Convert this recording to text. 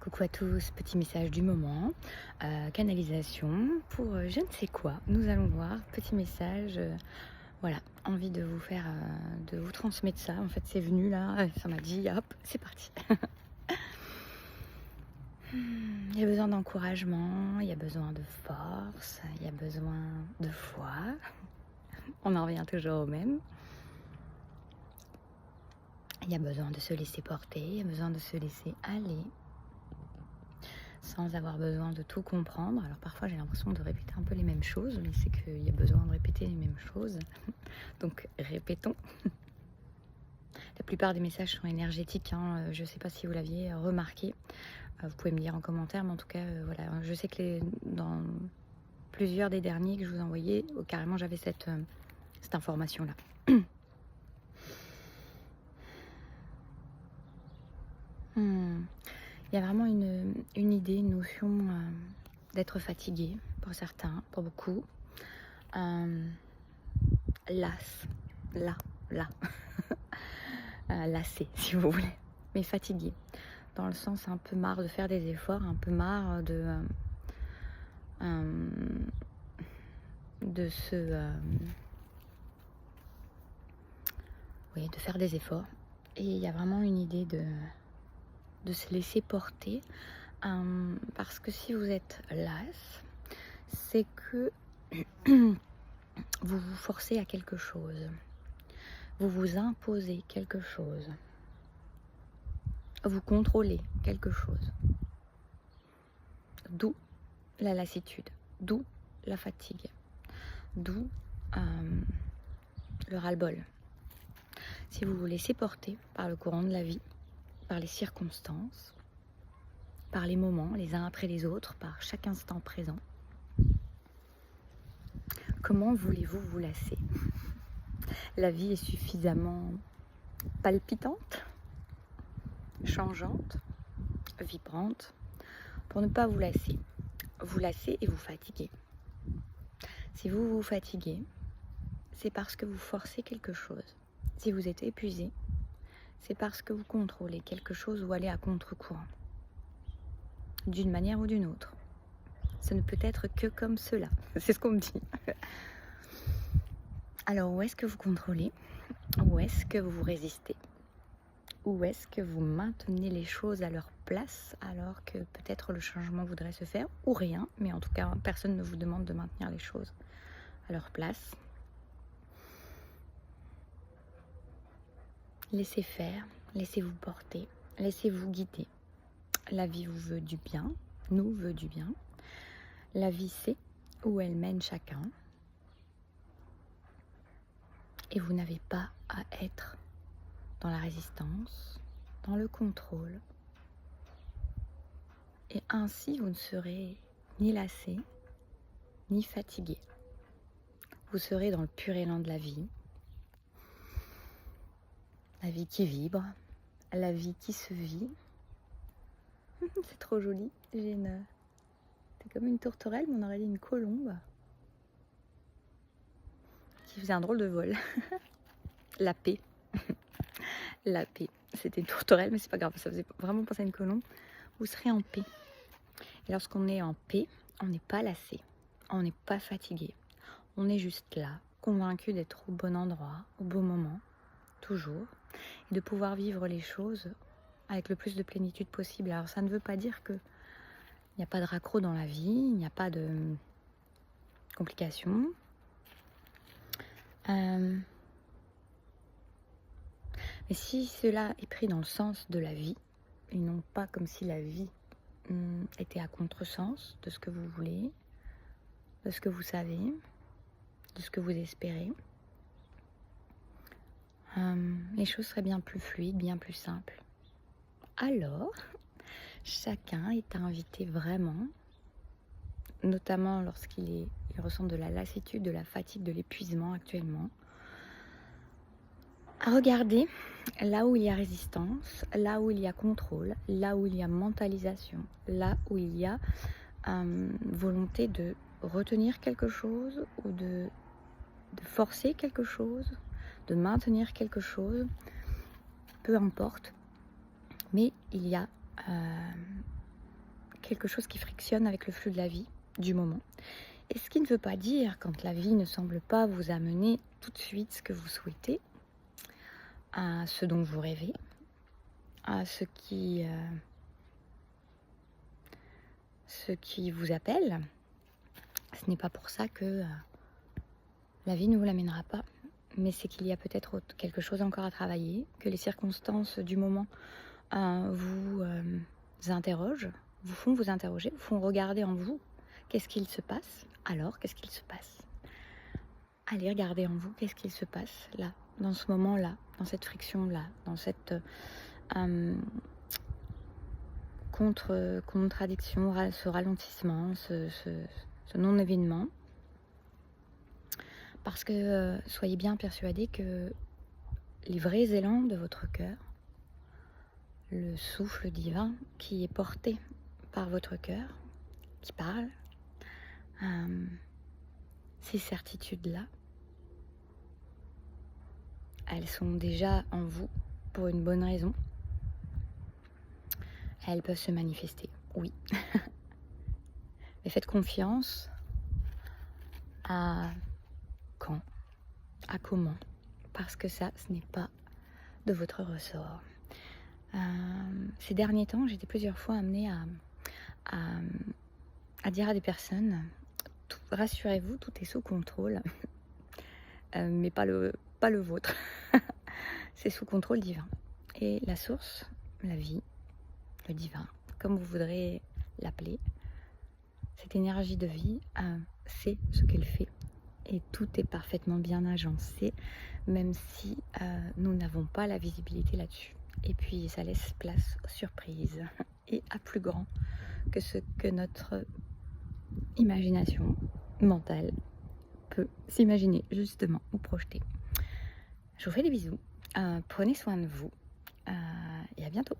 Coucou à tous, petit message du moment, canalisation pour je ne sais quoi. Nous allons voir, petit message, voilà, envie de vous faire, de vous transmettre ça. En fait, c'est venu là, ça m'a dit, hop, c'est parti. Il y a besoin d'encouragement, il y a besoin de force, il y a besoin de foi. On en revient toujours au même. Il y a besoin de se laisser porter, il y a besoin de se laisser aller. Sans avoir besoin de tout comprendre. Alors parfois j'ai l'impression de répéter un peu les mêmes choses, mais c'est qu'il y a besoin de répéter les mêmes choses. Donc répétons. La plupart des messages sont énergétiques, hein. Je ne sais pas si vous l'aviez remarqué. Vous pouvez me dire en commentaire, mais en tout cas, voilà. Je sais que dans plusieurs des derniers que je vous ai envoyés, carrément j'avais cette information-là. Il y a vraiment une idée, une notion d'être fatigué pour certains, pour beaucoup. Las, là, lassé si vous voulez, mais fatigué. Dans le sens un peu marre de faire des efforts, un peu marre de faire des efforts. Et il y a vraiment une idée de se laisser porter. Parce que si vous êtes las, c'est que vous vous forcez à quelque chose. Vous vous imposez quelque chose. Vous contrôlez quelque chose. D'où la lassitude, d'où la fatigue, d'où le ras-le-bol. Si vous vous laissez porter par le courant de la vie, par les circonstances, par les moments, les uns après les autres, par chaque instant présent, comment voulez-vous vous lasser? La vie est suffisamment palpitante, changeante, vibrante, pour ne pas vous lasser. Vous lasser et vous fatiguer. Si vous vous fatiguez, c'est parce que vous forcez quelque chose. Si vous êtes épuisé, c'est parce que vous contrôlez quelque chose ou allez à contre-courant. D'une manière ou d'une autre. Ce ne peut être que comme cela. C'est ce qu'on me dit. Alors, où est-ce que vous contrôlez? Où est-ce que vous résistez? Où est-ce que vous maintenez les choses à leur place alors que peut-être le changement voudrait se faire? Ou rien, mais en tout cas, personne ne vous demande de maintenir les choses à leur place. Laissez faire, laissez-vous porter, laissez-vous guider. La vie vous veut du bien, nous veut du bien. La vie sait où elle mène chacun. Et vous n'avez pas à être dans la résistance, dans le contrôle. Et ainsi, vous ne serez ni lassé, ni fatigué. Vous serez dans le pur élan de la vie qui vibre, la vie qui se vit. C'est trop joli. C'est comme une tourterelle, mais on aurait dit une colombe qui faisait un drôle de vol. La paix. La paix. C'était une tourterelle, mais c'est pas grave, ça faisait vraiment penser à une colombe. Vous serez en paix. Et lorsqu'on est en paix, on n'est pas lassé, on n'est pas fatigué. On est juste là, convaincu d'être au bon endroit, au bon moment, toujours, et de pouvoir vivre les choses avec le plus de plénitude possible. Alors ça ne veut pas dire qu'il n'y a pas de raccro dans la vie, il n'y a pas de complications. Mais si cela est pris dans le sens de la vie, et non pas comme si la vie était à contresens de ce que vous voulez, de ce que vous savez, de ce que vous espérez, les choses seraient bien plus fluides, bien plus simples. Alors, chacun est invité vraiment, notamment lorsqu'il ressent de la lassitude, de la fatigue, de l'épuisement actuellement, à regarder là où il y a résistance, là où il y a contrôle, là où il y a mentalisation, là où il y a volonté de retenir quelque chose ou de forcer quelque chose, de maintenir quelque chose, peu importe. Mais il y a quelque chose qui frictionne avec le flux de la vie du moment. Et ce qui ne veut pas dire, quand la vie ne semble pas vous amener tout de suite ce que vous souhaitez, à ce dont vous rêvez, à ce qui vous appelle, ce n'est pas pour ça que la vie ne vous l'amènera pas, mais c'est qu'il y a peut-être quelque chose encore à travailler, que les circonstances du moment vous interrogent, vous font vous interroger, vous font regarder en vous. Qu'est-ce qu'il se passe? Alors, qu'est-ce qu'il se passe? Allez regarder en vous, qu'est-ce qu'il se passe là, dans ce moment-là, dans cette friction-là, dans cette contradiction, ce ralentissement, ce non-événement. Parce que soyez bien persuadés que les vrais élans de votre cœur, le souffle divin qui est porté par votre cœur, qui parle, ces certitudes-là, elles sont déjà en vous pour une bonne raison. Elles peuvent se manifester, oui. Mais faites confiance à quand, à comment, parce que ça, ce n'est pas de votre ressort. Ces derniers temps, j'ai été plusieurs fois amenée à dire à des personnes, rassurez-vous, tout est sous contrôle, mais pas le vôtre. C'est sous contrôle divin. Et la source, la vie, le divin, comme vous voudrez l'appeler, cette énergie de vie, c'est ce qu'elle fait. Et tout est parfaitement bien agencé, même si nous n'avons pas la visibilité là-dessus. Et puis ça laisse place aux surprises et à plus grand que ce que notre imagination mentale peut s'imaginer justement ou projeter. Je vous fais des bisous, prenez soin de vous et à bientôt.